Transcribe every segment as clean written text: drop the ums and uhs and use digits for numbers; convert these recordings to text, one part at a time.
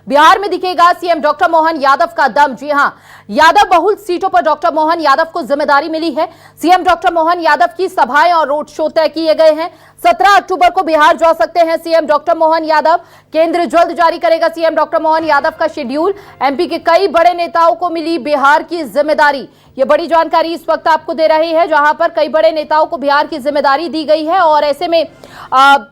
बिहार में दिखेगा CM doctor Mohan Yadav का दम। जी हां, यादव बहुल सीटों पर डॉक्टर मोहन यादव को जिम्मेदारी मिली है। सीएम डॉक्टर मोहन यादव की सभाएं और रोड शो तय किए गए हैं। 17 अक्टूबर को बिहार जा सकते हैं सीएम डॉक्टर मोहन यादव। केंद्र जल्द जारी करेगा सीएम डॉक्टर मोहन यादव का शेड्यूल। एमपी के कई बड़े नेताओं को मिली बिहार की जिम्मेदारी। ये बड़ी जानकारी इस वक्त आपको दे रहे हैं, जहां पर कई बड़े नेताओं को बिहार की जिम्मेदारी दी गई है और ऐसे में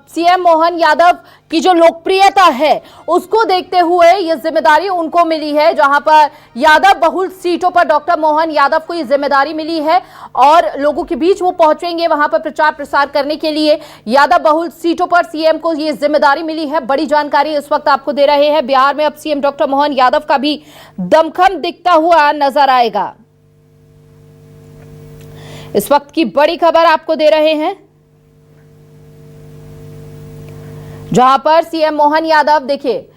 सीएम मोहन यादव की जो लोकप्रियता है उसको देखते हुए ये जिम्मेदारी उनको मिली है, जहां पर यादव बहुल सीटों पर डॉक्टर मोहन यादव को ये जिम्मेदारी मिली है और लोगों के बीच वो पहुंचेंगे वहां पर प्रचार प्रसार करने के लिए। यादव बहुल सीटों पर सीएम को ये जिम्मेदारी मिली है। बड़ी जानकारी इस वक्त आपको दे रहे हैं। बिहार में अब सीएम डॉक्टर मोहन यादव का भी दमखम दिखता हुआ नजर आएगा। इस वक्त की बड़ी खबर आपको दे रहे हैं, जहां पर सीएम मोहन यादव, देखिए,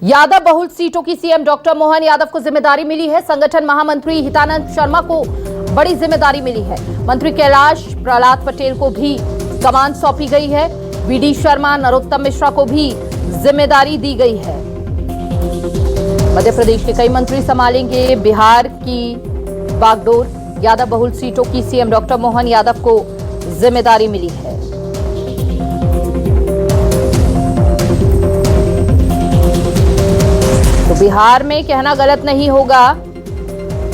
यादव बहुल सीटों की सीएम डॉक्टर मोहन यादव को जिम्मेदारी मिली है। संगठन महामंत्री हितानंद शर्मा को बड़ी जिम्मेदारी मिली है। मंत्री कैलाश प्रहलाद पटेल को भी कमान सौंपी गई है। बीडी शर्मा, नरोत्तम मिश्रा को भी जिम्मेदारी दी गई है। मध्य प्रदेश के कई मंत्री संभालेंगे बिहार की बागडोर। यादव बहुल सीटों की सीएम डॉक्टर मोहन यादव को जिम्मेदारी मिली है। तो बिहार में कहना गलत नहीं होगा,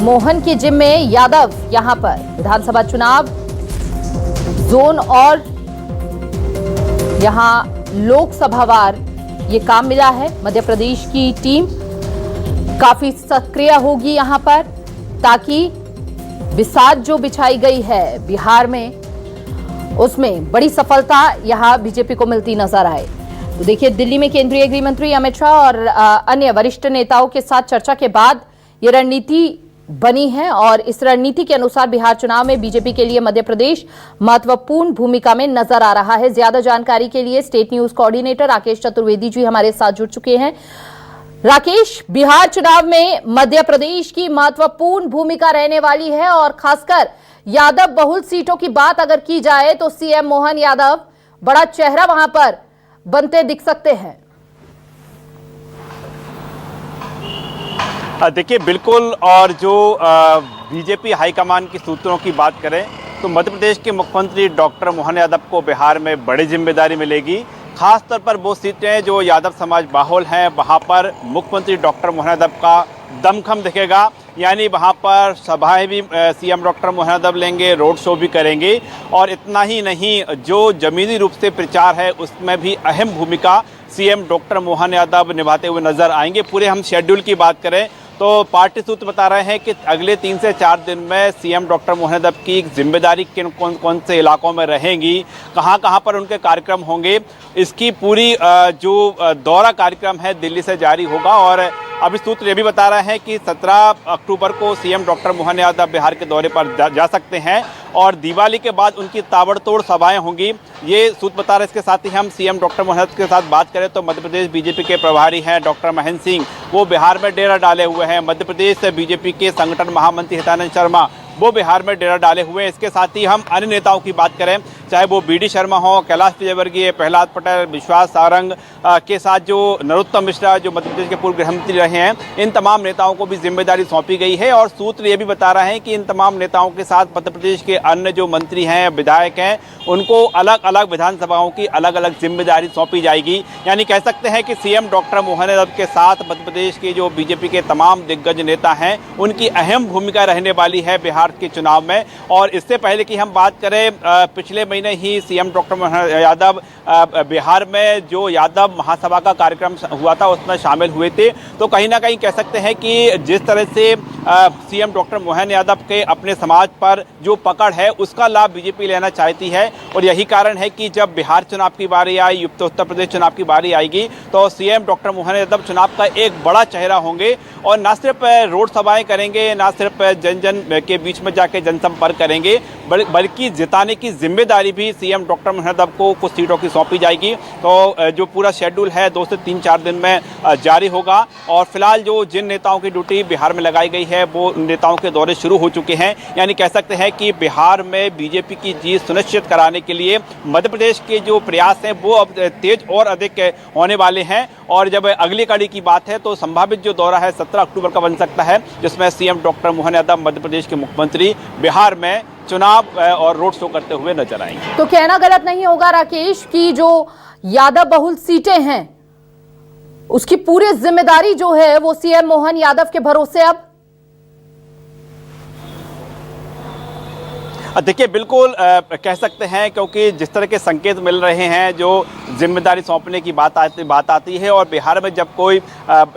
मोहन के जिम में यादव। यहां पर विधानसभा चुनाव जोन और यहां लोकसभावार ये काम मिला है। मध्य प्रदेश की टीम काफी सक्रिय होगी यहां पर, ताकि बिसात जो बिछाई गई है बिहार में उसमें बड़ी सफलता यहां बीजेपी को मिलती नजर आए। तो देखिए, दिल्ली में केंद्रीय गृह मंत्री अमित शाह और अन्य वरिष्ठ नेताओं के साथ चर्चा के बाद ये रणनीति बनी है और इस रणनीति के अनुसार बिहार चुनाव में बीजेपी के लिए मध्य प्रदेश महत्वपूर्ण भूमिका में नजर आ रहा है। ज्यादा जानकारी के लिए state news coordinator Rakesh Chaturvedi ji हमारे साथ जुड़ चुके हैं। राकेश, बिहार चुनाव में मध्य प्रदेश की महत्वपूर्ण भूमिका रहने वाली है और खासकर यादव बहुल सीटों की बात अगर की जाए तो सीएम मोहन यादव बड़ा चेहरा वहां पर बनते दिख सकते हैं। देखिए, बिल्कुल। और जो बीजेपी हाईकमान की सूत्रों की बात करें तो मध्य प्रदेश के मुख्यमंत्री डॉक्टर मोहन यादव को बिहार में बड़ी जिम्मेदारी मिलेगी। खास तौर पर वो सीटें जो यादव समाज बाहुल हैं, वहाँ पर मुख्यमंत्री डॉक्टर मोहन यादव का दमखम दिखेगा। यानी वहाँ पर सभाएं भी सीएम डॉक्टर मोहन यादव लेंगे, रोड शो भी करेंगे। और इतना ही नहीं, जो जमीनी रूप से प्रचार है उसमें भी अहम भूमिका सीएम डॉक्टर मोहन यादव निभाते हुए नजर आएंगे। पूरे हम शेड्यूल की बात करें तो पार्टी सूत्र बता रहे हैं कि अगले 3 से 4 दिन में सीएम डॉक्टर मोहन यादव की जिम्मेदारी कौन से इलाकों में रहेंगी, कहां पर उनके कार्यक्रम होंगे, इसकी पूरी जो दौरा कार्यक्रम है दिल्ली से जारी होगा। और अभी सूत्र ये भी बता रहे हैं कि 17 अक्टूबर को सीएम डॉक्टर मोहन यादव बिहार के दौरे पर जा सकते हैं और दिवाली के बाद उनकी ताबड़तोड़ सभाएं होंगी, ये सूत्र बता रहे हैं। इसके साथ ही हम सीएम डॉक्टर मोहन यादव के साथ बात करें तो मध्य प्रदेश बीजेपी के प्रभारी हैं डॉक्टर महेंद्र सिंह, वो बिहार में डेरा डाले हुए हैं। मध्य प्रदेश बीजेपी के संगठन महामंत्री हितानंद शर्मा, वो बिहार में डेरा डाले हुए हैं। इसके साथ ही हम अन्य नेताओं की बात करें, चाहे वो बीडी शर्मा हो, कैलाश विजयवर्गीय, प्रहलाद पटेल, विश्वास सारंग के साथ जो नरोत्तम मिश्रा जो मध्य प्रदेश के पूर्व गृह मंत्री रहे हैं, इन तमाम नेताओं को भी जिम्मेदारी सौंपी गई है। और सूत्र ये भी बता रहे हैं कि इन तमाम नेताओं के साथ मध्य प्रदेश के अन्य जो मंत्री हैं, विधायक हैं, उनको अलग अलग विधानसभाओं की अलग अलग जिम्मेदारी सौंपी जाएगी। यानी कह सकते हैं कि सीएम डॉक्टर मोहन यादव के साथ मध्य प्रदेश के जो बीजेपी के तमाम दिग्गज नेता हैं, उनकी अहम भूमिका रहने वाली है बिहार के चुनाव में। और इससे पहले की हम बात करें, पिछले महीने ही सीएम डॉक्टर मोहन यादव बिहार में जो यादव महासभा का कार्यक्रम हुआ था उसमें शामिल हुए थे। तो कहीं ना कहीं कह सकते हैं कि जिस तरह से सीएम डॉक्टर मोहन यादव के अपने समाज पर जो पकड़ है उसका लाभ बीजेपी लेना चाहती है। और यही कारण है कि जब बिहार चुनाव की बारी आई, उत्तर प्रदेश चुनाव की बारी आएगी तो सीएम डॉक्टर मोहन यादव चुनाव का एक बड़ा चेहरा होंगे और न सिर्फ रोड सभाएं करेंगे, न सिर्फ जन जन के बीच में जाके जनसंपर्क करेंगे, बल्कि जिताने की जिम्मेदारी भी सीएम डॉक्टर मोहन यादव को कुछ सीटों की सौंपी जाएगी। तो जो पूरा शेड्यूल है 2 से 3-4 दिन में जारी होगा। और फिलहाल जो जिन नेताओं की ड्यूटी बिहार में लगाई गई है वो नेताओं के दौरे शुरू हो चुके हैं। यानी कह सकते हैं कि बिहार में बीजेपी की जीत सुनिश्चित कराने के लिए मध्य प्रदेश के जो प्रयास हैं वो अब तेज और अधिक होने वाले हैं। और जब अगली कड़ी की बात है तो संभावित जो दौरा है 17 अक्टूबर का बन सकता है, जिसमें सीएम डॉक्टर मोहन यादव मध्य प्रदेश के मुख्यमंत्री बिहार में चुनाव और रोड शो करते हुए नजर आएंगे। तो कहना गलत नहीं होगा राकेश कि जो यादव बहुल सीटें हैं उसकी पूरी जिम्मेदारी जो है वो सीएम मोहन यादव के भरोसे अब। देखिए बिल्कुल कह सकते हैं, क्योंकि जिस तरह के संकेत मिल रहे हैं, जो जिम्मेदारी सौंपने की बात आती है और बिहार में जब कोई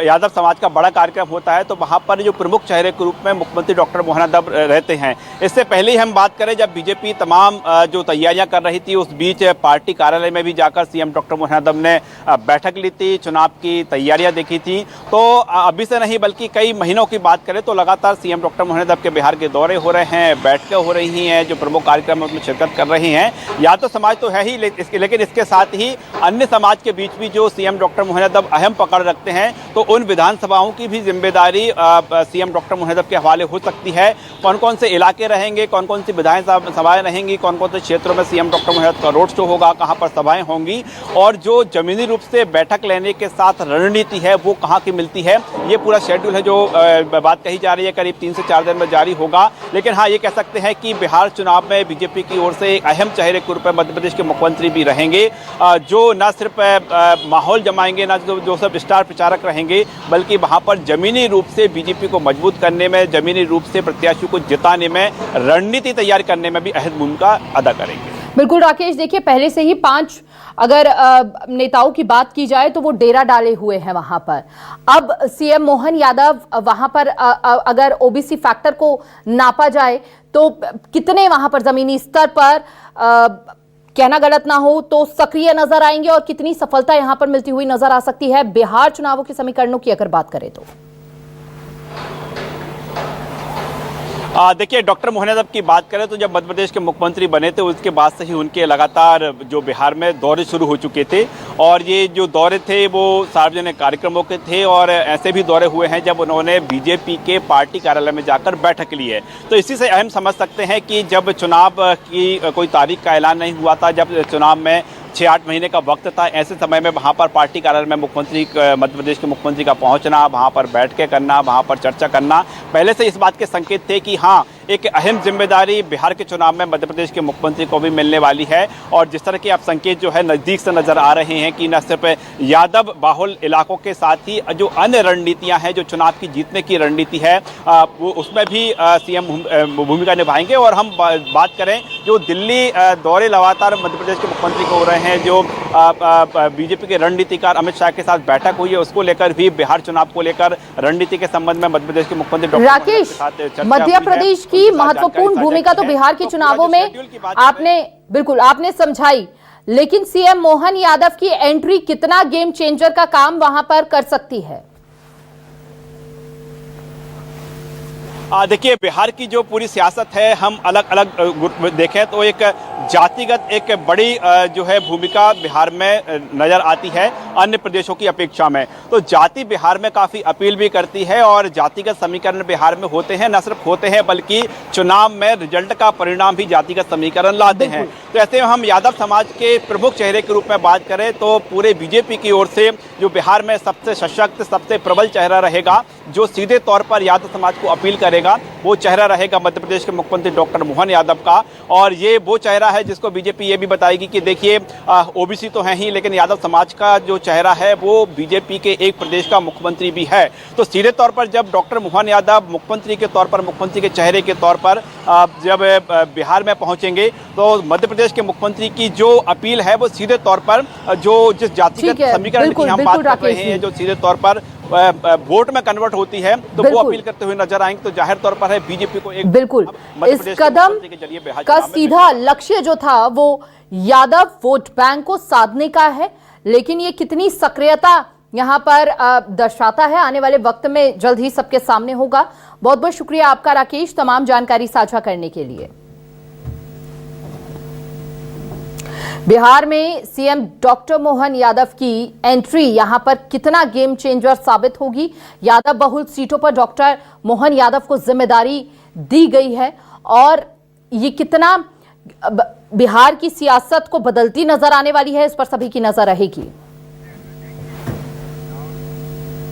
यादव समाज का बड़ा कार्यक्रम होता है तो वहां पर जो प्रमुख चेहरे के रूप में मुख्यमंत्री डॉक्टर मोहन यादव रहते हैं। इससे पहले ही हम बात करें, जब बीजेपी तमाम जो तैयारियां कर रही थी उस बीच पार्टी कार्यालय में भी जाकर सीएम डॉक्टर मोहन यादव ने बैठक ली थी, चुनाव की तैयारियां देखी थी। तो अभी से नहीं बल्कि कई महीनों की बात करें तो लगातार सीएम डॉक्टर मोहन यादव के बिहार के दौरे हो रहे हैं, बैठकें हो रही हैं, जो प्रमुख कार्यक्रम में शिरकत कर रहे हैं। यादव समाज तो है ही, लेकिन इसके साथ ही अन्य समाज के बीच भी जो सीएम डॉक्टर मोहन यादव अहम पकड़ रखते हैं, तो उन विधानसभाओं की भी जिम्मेदारी सीएम डॉक्टर मोहन यादव के हवाले हो सकती है। कौन कौन से इलाके रहेंगे, कौन कौन सी विधानसभाएं रहेंगी, कौन कौन से क्षेत्रों में सीएम डॉक्टर मोहन यादव का रोड शो होगा, कहां पर सभाएं होंगी, और जो जमीनी रूप से बैठक लेने के साथ रणनीति है वो कहां की मिलती है, ये पूरा शेड्यूल है जो बात कही जा रही है, करीब 3 से 4 दिन में जारी होगा। लेकिन हाँ, ये कह सकते हैं कि बिहार चुनाव में बीजेपी की ओर से एक अहम चेहरे के रूप में मध्य प्रदेश के मुख्यमंत्री भी रहेंगे, जो न सिर्फ माहौल जमाएंगे, न जो सब स्टार प्रचारक रहेंगे, बल्कि वहां पर जमीनी रूप से बीजेपी को मजबूत करने में, जमीनी रूप से प्रत्याशियों को जिताने में, रणनीति तैयार करने में भी अहम भूमिका अदा करेंगे। बिल्कुल राकेश, देखिए पहले से ही 5 अगर नेताओं की बात की जाए तो वो डेरा डाले हुए हैं वहां पर। अब सीएम मोहन यादव वहां पर अगर ओबीसी फैक्टर को नापा जाए तो कितने वहां पर जमीनी स्तर पर कहना गलत ना हो तो सक्रिय नजर आएंगे और कितनी सफलता यहां पर मिलती हुई नजर आ सकती है बिहार चुनावों के समीकरणों की अगर बात करें तो? देखिए, डॉक्टर मोहन यादव की बात करें तो जब मध्य प्रदेश के मुख्यमंत्री बने थे उसके बाद से ही उनके लगातार जो बिहार में दौरे शुरू हो चुके थे, और ये जो दौरे थे वो सार्वजनिक कार्यक्रमों के थे, और ऐसे भी दौरे हुए हैं जब उन्होंने बीजेपी के पार्टी कार्यालय में जाकर बैठक ली है। तो इसी से अहम समझ सकते हैं कि जब चुनाव की कोई तारीख का ऐलान नहीं हुआ था, जब चुनाव में 6-8 महीने का वक्त था, ऐसे समय में वहाँ पर पार्टी कार्यालय में मध्य प्रदेश के मुख्यमंत्री का पहुँचना, वहाँ पर बैठकें करना, वहाँ पर चर्चा करना, पहले से इस बात के संकेत थे कि हाँ, एक अहम जिम्मेदारी बिहार के चुनाव में मध्य प्रदेश के मुख्यमंत्री को भी मिलने वाली है। और जिस तरह के आप संकेत जो है नज़दीक से नजर आ रहे हैं कि न सिर्फ यादव बाहुल इलाकों के साथ ही जो अन्य रणनीतियां हैं, जो चुनाव की जीतने की रणनीति है, वो उसमें भी सीएम भूमिका निभाएंगे। और हम बात करें जो दिल्ली दौरे लगातार मध्य प्रदेश के मुख्यमंत्री को हो रहे हैं, जो बीजेपी के रणनीतिकार अमित शाह के साथ बैठक हुई है, उसको लेकर भी बिहार चुनाव को लेकर रणनीति के संबंध में मध्य प्रदेश के मुख्यमंत्री राकेश, मध्य प्रदेश की महत्वपूर्ण भूमिका तो बिहार के चुनावों में आपने समझाई, लेकिन सीएम मोहन यादव की एंट्री कितना गेम चेंजर का काम वहां पर कर सकती है? देखिए, बिहार की जो पूरी सियासत है, हम अलग अलग देखें तो एक जातिगत एक बड़ी जो है भूमिका बिहार में नजर आती है अन्य प्रदेशों की अपेक्षा में। तो जाति बिहार में काफ़ी अपील भी करती है, और जातिगत समीकरण बिहार में होते हैं, न सिर्फ होते हैं बल्कि चुनाव में रिजल्ट का परिणाम भी जातिगत समीकरण लाते हैं। तो ऐसे में हम यादव समाज के प्रमुख चेहरे के रूप में बात करें तो पूरे बीजेपी की ओर से जो बिहार में सबसे सशक्त, सबसे प्रबल चेहरा रहेगा, जो सीधे तौर पर यादव समाज को अपील करेगा, वो चेहरा रहेगा मध्य प्रदेश के मुख्यमंत्री डॉक्टर मोहन यादव का। और ये वो चेहरा है जिसको बीजेपी ये भी बताएगी कि देखिए, ओबीसी तो है ही, लेकिन यादव समाज का जो चेहरा है वो बीजेपी के एक प्रदेश का मुख्यमंत्री भी है। तो सीधे तौर पर जब डॉक्टर मोहन यादव मुख्यमंत्री के तौर पर, मुख्यमंत्री के चेहरे के तौर पर जब बिहार में पहुंचेंगे तो मध्य प्रदेश के मुख्यमंत्री की जो अपील है वो सीधे तौर पर जो जिस जातिगत समीकरण की हम बात कर रहे हैं, जो सीधे तौर पर वोट में कन्वर्ट होती है, तो वो अपील करते हुए नजर आएंगे। तो जाहिर तौर पर है बीजेपी को एक बिल्कुल इस कदम का सीधा लक्ष्य जो था वो यादव वोट बैंक को साधने का है, लेकिन ये कितनी सक्रियता यहां पर दर्शाता है आने वाले वक्त में जल्द ही सबके सामने होगा। बहुत बहुत शुक्रिया आपका राकेश, तमाम जानकारी साझा करने के लिए। बिहार में सीएम डॉक्टर मोहन यादव की एंट्री यहां पर कितना गेम चेंजर साबित होगी? यादव बहुल सीटों पर डॉक्टर मोहन यादव को जिम्मेदारी दी गई है, और ये कितना बिहार की सियासत को बदलती नजर आने वाली है, इस पर सभी की नजर रहेगी।